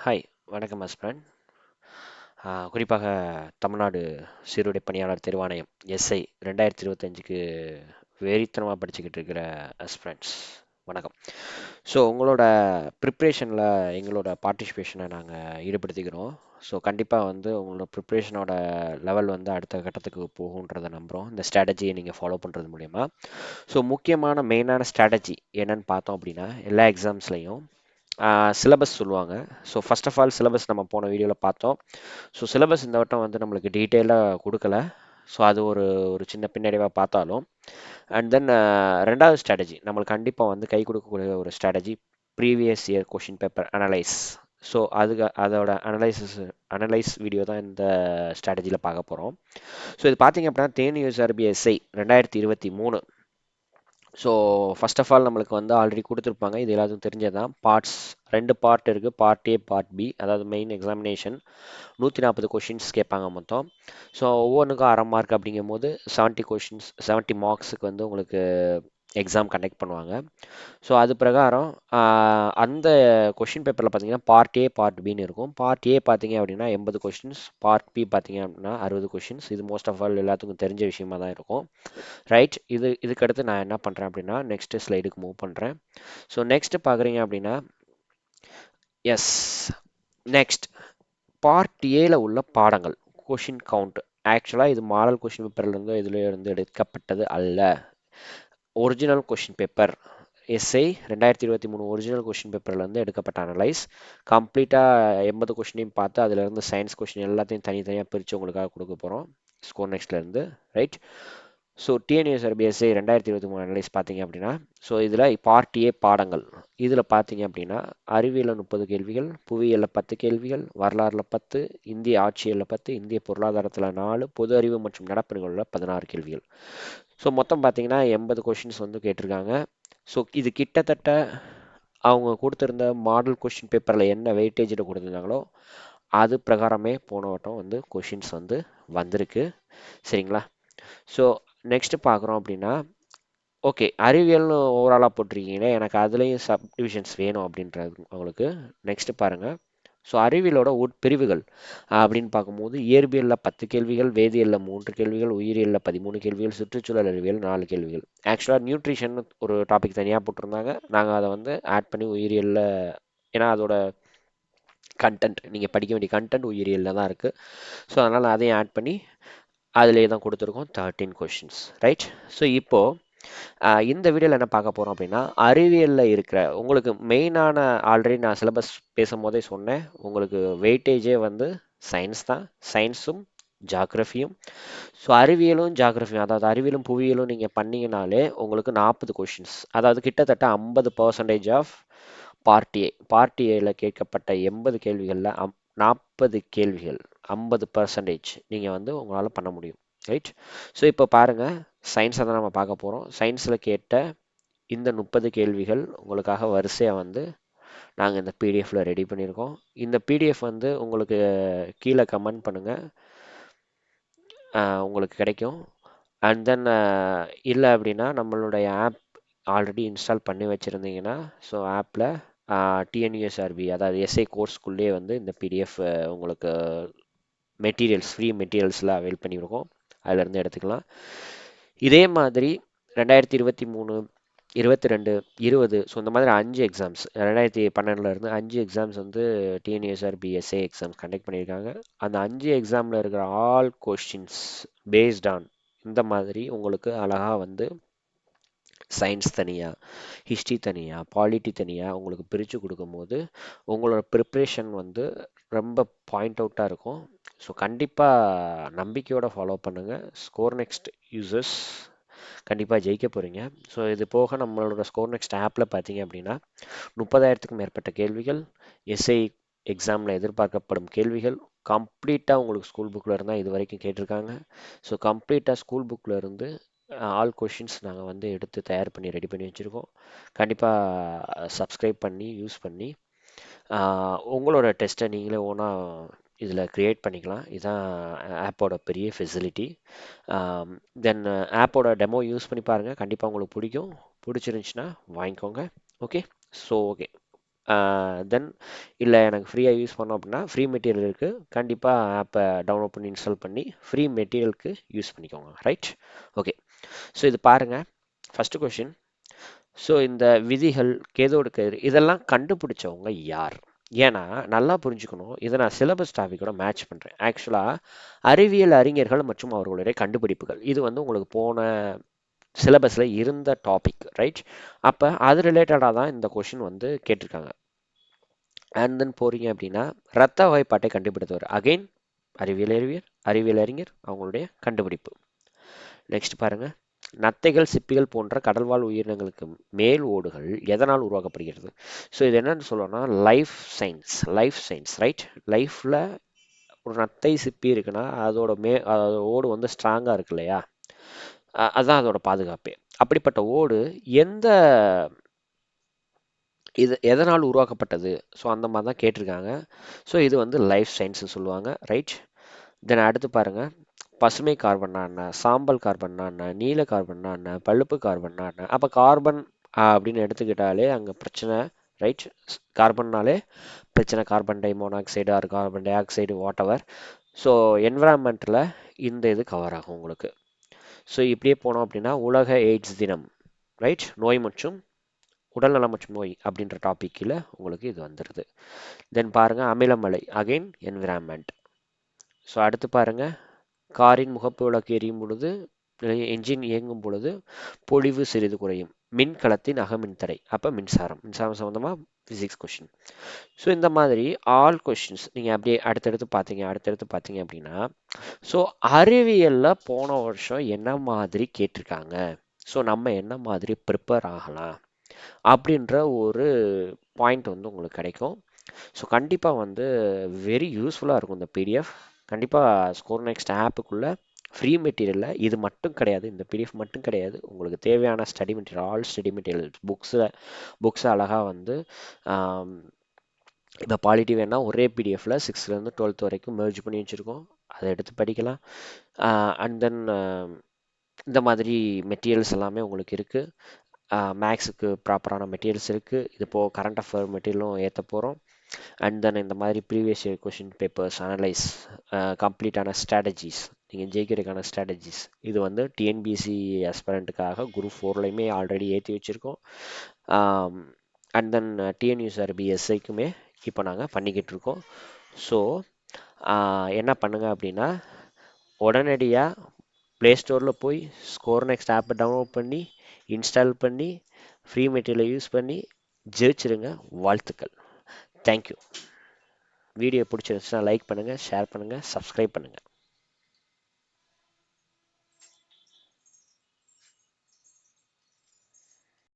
Hi, வணக்கம் husband. குறிப்பாக தமிழ்நாடு சீருடை பணியாளர் தேர்வாணையம் எஸ்ஐ 2025க்கு வெறித்தனமாக படிச்சுக்கிட்டு இருக்கிற ஹஸ்பண்ட்ஸ் வணக்கம். ஸோ உங்களோட ப்ரிப்ரேஷனில் எங்களோட பார்ட்டிசிபேஷனை நாங்கள் ஈடுபடுத்திக்கிறோம். ஸோ கண்டிப்பாக வந்து உங்களோட ப்ரிப்ரேஷனோட லெவல் வந்து அடுத்த கட்டத்துக்கு போகுன்றதை நம்புகிறோம் இந்த ஸ்ட்ராட்டஜியை நீங்கள் ஃபாலோ பண்ணுறது மூலயமா. ஸோ முக்கியமான மெயினான ஸ்ட்ராட்டஜி என்னன்னு பார்த்தோம் அப்படின்னா எல்லா எக்ஸாம்ஸ்லையும் சிலபஸ் சொல்லுவாங்க. So first of all syllabus நம்ம போன வீடியோவில் பார்த்தோம். ஸோ சிலபஸ் இந்த வட்டம் வந்து நம்மளுக்கு டீட்டெயிலாக கொடுக்கல. ஸோ அது ஒரு ஒரு சின்ன பின்னடைவாக பார்த்தாலும் அண்ட் தென் ரெண்டாவது ஸ்ட்ராட்டஜி நம்மளுக்கு கண்டிப்பாக வந்து கை கொடுக்கக்கூடிய ஒரு strategy previous year question paper analyse. So அதோட அனலைஸ் வீடியோ தான் இந்த ஸ்ட்ராட்டஜியில் பார்க்க போகிறோம். ஸோ இது பார்த்தீங்க அப்படின்னா Theni USRB SI 2023. So first of all நம்மளுக்கு வந்து ஆல்ரெடி கொடுத்துருப்பாங்க, இது எல்லாத்துக்கும் தெரிஞ்சது தான். ரெண்டு பார்ட் இருக்குது, பார்ட் ஏ பார்ட் பி. அதாவது மெயின் எக்ஸாமினேஷன் 140 கொஷின்ஸ் கேட்பாங்க மொத்தம். ஸோ ஒவ்வொன்றுக்கும் அரை மார்க் அப்படிங்கும்போது 70 மார்க்ஸுக்கு வந்து உங்களுக்கு எக்ஸாம் கண்டக்ட் பண்ணுவாங்க. ஸோ அது பிரகாரம் அந்த கொஷின் பேப்பரில் பார்த்தீங்கன்னா பார்ட் ஏ பார்ட் பின்னு இருக்கும். பார்ட் ஏ பார்த்தீங்க அப்படின்னா 80 கொஷின்ஸ், பார்ட் பி பார்த்தீங்க அப்படின்னா 60 கொஷின்ஸ். இது மோஸ்ட் ஆஃப் ஆல் எல்லாத்துக்கும் தெரிஞ்ச விஷயமா தான் இருக்கும். ரைட், இதுக்கடுத்து நான் என்ன பண்ணுறேன் அப்படின்னா நெக்ஸ்ட் ஸ்லைடுக்கு மூவ் பண்ணுறேன். ஸோ நெக்ஸ்ட் பார்க்குறீங்க அப்படின்னா எஸ் நெக்ஸ்ட் பார்ட் ஏல உள்ள பாடங்கள் கொஷின் கவுண்ட். ஆக்சுவலாக இது மாடல் கொஷின் பேப்பர்லேருந்து இதில் இருந்து எடுக்கப்பட்டது அல்ல. Original question paper SI 2023 original question பேப்பர்லேருந்து எடுக்கப்பட்ட அனலைஸ். கம்ப்ளீட்டாக 80 கொஷினையும் பார்த்து அதிலிருந்து சயின்ஸ் கொஷின் எல்லாத்தையும் தனித்தனியாக பிரித்து உங்களுக்காக கொடுக்க போகிறோம் ஸ்கோர் நெக்ஸ்ட்லேருந்து. ரைட், ஸோ டிஎன்யூஎஸ்ஆர்பிஎஸ்ஐ 2023 அனலைஸ் பார்த்தீங்க அப்படின்னா ஸோ இதில் பார்ட் ஏ பாடங்கள் இதில் பார்த்தீங்க அப்படின்னா அறிவியலில் 30 கேள்விகள், புவியியலில் 10 கேள்விகள், வரலாறில் 10, இந்திய ஆட்சியலில் 10, இந்திய பொருளாதாரத்தில் 4, பொது அறிவு மற்றும் நடப்பு நிகழ்வில் 16 கேள்விகள். ஸோ மொத்தம் பார்த்தீங்கன்னா 80 கொஷின்ஸ் வந்து கேட்டிருக்காங்க. ஸோ இது கிட்டத்தட்ட அவங்க கொடுத்துருந்த மாடல் கொஷின் பேப்பரில் என்ன வெயிட்டேஜில் கொடுத்துருந்தாங்களோ அது பிரகாரமே போன வட்டம் வந்து கொஷின்ஸ் வந்து வந்திருக்கு. சரிங்களா? ஸோ நெக்ஸ்ட் பார்க்குறோம் அப்படின்னா ஓகே, அறிவியல்னு ஓவராலாக போட்டிருக்கீங்களே, எனக்கு அதுலேயும் சப்டிவிஷன்ஸ் வேணும் அப்படின்றது உங்களுக்கு. நெக்ஸ்ட் பாருங்கள். ஸோ அறிவியலோட உட்பிரிவுகள் அப்படின்னு பார்க்கும்போது இயற்பியலில் 10 கேள்விகள், வேதியியலில் 3 கேள்விகள், உயிரியலில் 13 கேள்விகள், சுற்றுச்சூழல் அறிவியல் 4 கேள்விகள். ஆக்சுவலாக நியூட்ரிஷன் ஒரு டாபிக் தனியாக போட்டிருந்தாங்க, நாங்கள் அதை வந்து ஆட் பண்ணி உயிரியலில், ஏன்னா அதோட கண்டென்ட் நீங்கள் படிக்க வேண்டிய கண்டென்ட் உயிரியலில் தான் இருக்குது. ஸோ அதனால் அதையும் ஆட் பண்ணி அதிலே தான் கொடுத்துருக்கோம் 13 கொஷின்ஸ். ரைட், ஸோ இப்போது இந்த வீடியோவில் என்ன பார்க்க போகிறோம் அப்படின்னா அறிவியலில் இருக்கிற உங்களுக்கு மெயினான ஆல்ரெடி நான் சிலபஸ் பேசும்போதே சொன்னேன், உங்களுக்கு வெயிட்டேஜே வந்து சயின்ஸ் தான். சயின்ஸும் ஜாகிரஃபியும். ஸோ அறிவியலும் ஜாகிரஃபியும், அதாவது அறிவியலும் புவியியலும் நீங்கள் பண்ணீங்கனாலே உங்களுக்கு 40 கொஷின்ஸ், அதாவது கிட்டத்தட்ட 50% ஆஃப் பார்ட்டி ஏல கேட்கப்பட்ட 80 கேள்விகளில் 40 கேள்விகள் 50% நீங்கள் வந்து உங்களால் பண்ண முடியும். ரைட், ஸோ இப்போ பாருங்கள், சயின்ஸை தான் நம்ம பார்க்க போகிறோம். சயின்ஸில் கேட்ட இந்த 30 கேள்விகள் உங்களுக்காக வரிசையாக வந்து நாங்கள் இந்த பிடிஎஃப்பில் ரெடி பண்ணியிருக்கோம். இந்த பிடிஎஃப் வந்து உங்களுக்கு கீழே கமெண்ட் பண்ணுங்கள், உங்களுக்கு கிடைக்கும். அண்ட் தென் இல்லை அப்படின்னா நம்மளுடைய ஆப் ஆல்ரெடி இன்ஸ்டால் பண்ணி வச்சுருந்தீங்கன்னா ஸோ ஆப்பில் டிஎன்யூஎஸ்ஆர்பி அதாவது எஸ்ஐ கோர்ஸ்க்குள்ளேயே வந்து இந்த பிடிஎஃப் உங்களுக்கு மெட்டீரியல்ஸ் ஃப்ரீ மெட்டீரியல்ஸில் அவைல் பண்ணியிருக்கோம், அதிலேருந்து எடுத்துக்கலாம். இதே மாதிரி 2023, 22, 20 ஸோ இந்த மாதிரி 5 எக்ஸாம்ஸ் 2012 5 எக்ஸாம்ஸ் வந்து டிஎன்யூஎஸ்ஆர்பி எஸ்ஏ எக்ஸாம்ஸ் கண்டக்ட் பண்ணியிருக்காங்க. அந்த 5 எக்ஸாமில் இருக்கிற ஆல் கொஸ்டின்ஸ் பேஸ்ட் ஆன் இந்த மாதிரி உங்களுக்கு அழகாக வந்து சயின்ஸ் தனியாக, ஹிஸ்ட்ரி தனியாக, பாலிட்டி தனியாக உங்களுக்கு பிரித்து கொடுக்கும்போது உங்களோட ப்ரிப்ரேஷன் வந்து ரொம்ப பாயிண்ட் அவுட்டாக இருக்கும். ஸோ கண்டிப்பாக நம்பிக்கையோடு ஃபாலோ பண்ணுங்கள். ஸ்கோர் நெக்ஸ்ட் யூசர்ஸ் கண்டிப்பாக ஜெயிக்க போகிறீங்க. ஸோ இது போக நம்மளோட ஸ்கோர் நெக்ஸ்ட் ஆப்பில் பார்த்தீங்க அப்படின்னா 30,000க்கும் மேற்பட்ட கேள்விகள், எஸ்ஐ எக்ஸாமில் எதிர்பார்க்கப்படும் கேள்விகள் கம்ப்ளீட்டாக உங்களுக்கு ஸ்கூல் புக்கில் இருந்தால் இது வரைக்கும் கேட்டிருக்காங்க. ஸோ கம்ப்ளீட்டாக ஸ்கூல் புக்கில் இருந்து ஆல் கொஷின்ஸ் நாங்கள் வந்து எடுத்து தயார் பண்ணி ரெடி பண்ணி வச்சுருக்கோம். கண்டிப்பாக சப்ஸ்கிரைப் பண்ணி யூஸ் பண்ணி உங்களோட டெஸ்ட்டை நீங்களே ஓனாக இதில் க்ரியேட் பண்ணிக்கலாம். இதுதான் ஆப்போட பெரிய ஃபெசிலிட்டி. தென் ஆப்போட டெமோ யூஸ் பண்ணி பாருங்கள், கண்டிப்பாக உங்களுக்கு பிடிக்கும். பிடிச்சிருந்துச்சின்னா வாங்கிக்கோங்க. ஓகே, ஸோ ஓகே, தென் இல்லை எனக்கு ஃப்ரீயாக யூஸ் பண்ணோம் அப்படின்னா ஃப்ரீ மெட்டீரியல் இருக்குது, கண்டிப்பாக ஆப்பை டவுன்லோட் பண்ணி இன்ஸ்டால் பண்ணி ஃப்ரீ மெட்டீரியலுக்கு யூஸ் பண்ணிக்கோங்க. ரைட்? ஓகே. ஸோ இது பாருங்கள், ஃபஸ்ட்டு கொஷின். ஸோ இந்த விதிகள், கேதோடு கதிர் இதெல்லாம் கண்டுபிடிச்சவங்க யார்? ஏன்னா நல்லா புரிஞ்சுக்கணும், இதை நான் சிலபஸ் டாபிக்கோட மேட்ச் பண்ணுறேன். ஆக்சுவலாக அறிவியல் அறிஞர்கள் மற்றும் அவர்களுடைய கண்டுபிடிப்புகள், இது வந்து உங்களுக்கு போன சிலபஸில் இருந்த டாபிக். ரைட்? அப்போ அது ரிலேட்டடாக தான் இந்த கொஷின் வந்து கேட்டிருக்காங்க. அண்ட் தென் போறீங்க அப்படின்னா இரத்த வாய்ப்பாட்டை கண்டுபிடித்தவர், அகைன் அறிவியல் அறிஞர் அவங்களுடைய கண்டுபிடிப்பு. நெக்ஸ்ட் பாருங்க, நத்தைகள் சிப்பிகள் போன்ற கடல்வாழ் உயிரினங்களுக்கு மேல் ஓடுகள் எதனால் உருவாக்கப்படுகிறது? ஸோ இது என்னன்னு சொல்லணும்னா லைஃப் சயின்ஸ். ரைட்? லைஃப்ல ஒரு நத்தை சிப்பி இருக்குன்னா அதோட ஓடு வந்து ஸ்ட்ராங்கா இருக்கு இல்லையா, அதுதான் அதோட பாதுகாப்பே. அப்படிப்பட்ட ஓடு எந்த இது எதனால் உருவாக்கப்பட்டது? ஸோ அந்த மாதிரி தான் கேட்டிருக்காங்க. ஸோ இது வந்து லைஃப் சயின்ஸ் சொல்லுவாங்க. ரைட்? தென் அடுத்து பாருங்க, பசுமை கார்பன்னா என்ன, சாம்பல் கார்பன்னா என்ன, நீல கார்பன்னா என்ன, பழுப்பு கார்பன்னா என்ன? அப்போ கார்பன் அப்படின்னு எடுத்துக்கிட்டாலே அங்கே பிரச்சனை. ரைட்? கார்பன்னாலே பிரச்சனை, carbon di monoxide or carbon dioxide whatever. So என்விரான்மெண்ட்டில் இந்த இது கவர் ஆகும் உங்களுக்கு. ஸோ இப்படியே போனோம் அப்படின்னா உலக எய்ட்ஸ் தினம், ரைட், நோய் மற்றும் உடல்நலம் மற்றும் நோய் அப்படின்ற டாப்பிக்கில் உங்களுக்கு இது வந்துடுது. தென் பாருங்க, அமிலமலை, அகைன் என்விரான்மெண்ட். ஸோ அடுத்து பாருங்க, காரின் முகப்பு விளக்கு எரியும் பொழுது, என்ஜின் இயங்கும் பொழுது பொழிவு சிறிது குறையும், மின்கலத்தின் அகமின்தடை, அப்போ மின்சாரம் சம்மந்தமாக ஃபிசிக்ஸ் கொஷின். ஸோ இந்த மாதிரி ஆல் கொஷின்ஸ் நீங்கள் அப்படியே அடுத்தடுத்து பார்த்தீங்க அப்படின்னா, ஸோ அறிவியலில் போன வருஷம் என்ன மாதிரி கேட்டிருக்காங்க, ஸோ நம்ம என்ன மாதிரி ப்ரிப்பேர் ஆகலாம் அப்படின்ற ஒரு பாயிண்ட் வந்து உங்களுக்கு கிடைக்கும். ஸோ கண்டிப்பாக வந்து வெரி யூஸ்ஃபுல்லாக இருக்கும் இந்த பிடிஎஃப். கண்டிப்பாக ஸ்கோர் நெக்ஸ்ட் ஆப்புக்குள்ளே ஃப்ரீ மெட்டீரியலில் இது மட்டும் கிடையாது, இந்த பிடிஎஃப் மட்டும் கிடையாது, உங்களுக்கு தேவையான study material, all study material புக்ஸை அழகாக வந்து இப்போ பாலிட்டி வேணால் ஒரே பிடிஎஃப்ல 6th-லேருந்து 12th வரைக்கும் மெர்ஜ் பண்ணி வச்சுருக்கோம், அதை எடுத்து படிக்கலாம். அண்ட் தென் இந்த மாதிரி மெட்டீரியல்ஸ் எல்லாமே உங்களுக்கு இருக்குது. மேக்ஸுக்கு ப்ராப்பரான மெட்டீரியல்ஸ் இருக்குது. இது போக கரண்ட் அஃபேர் மெட்டீரியலும் ஏற்ற போகிறோம். அண்ட் தென் இந்த மாதிரி previous year question papers analyse, கம்ப்ளீட்டான ஸ்ட்ராட்டஜிஸ், நீங்கள் ஜெயிக்கிறதுக்கான ஸ்ட்ராட்டஜிஸ், இது வந்து டிஎன்பிசி ஆஸ்பரண்ட்டுக்காக குரூப் 4லையுமே ஆல்ரெடி ஏற்றி வச்சுருக்கோம். அண்ட் தென் டிஎன்யூஎஸ்ஆர்பி எஸ்ஐக்குமே இப்போ நாங்கள் பண்ணிக்கிட்டு இருக்கோம். ஸோ என்ன பண்ணுங்க அப்படின்னா, உடனடியாக ப்ளே ஸ்டோரில் போய் ஸ்கோர் நெக்ஸ்ட் ஆப்பை டவுன்லோட் பண்ணி இன்ஸ்டால் பண்ணி ஃப்ரீ மெட்டீரியலை யூஸ் பண்ணி ஜெயிச்சிருங்க. வாழ்த்துக்கள். தேங்க்யூ. வீடியோ பிடிச்சிருந்துச்சுன்னா லைக் பண்ணுங்கள், ஷேர் பண்ணுங்கள், சப்ஸ்கிரைப் பண்ணுங்கள்.